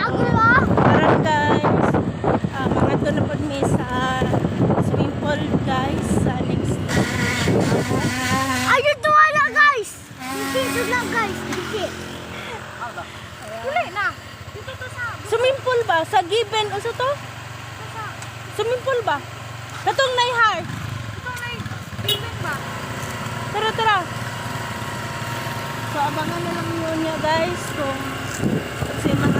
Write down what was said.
Karon guys, mga to na pag may sa swimming pool guys sa next Ayun to wala guys. Dito lang guys. Dito. Uli na. Dito to sa. swimming pool ba? Sa Given o sa to? Swimming pool ba? Katong Naihar. Ito na even ba? Tara, tara. So, abangan na lang yun niya guys kung sino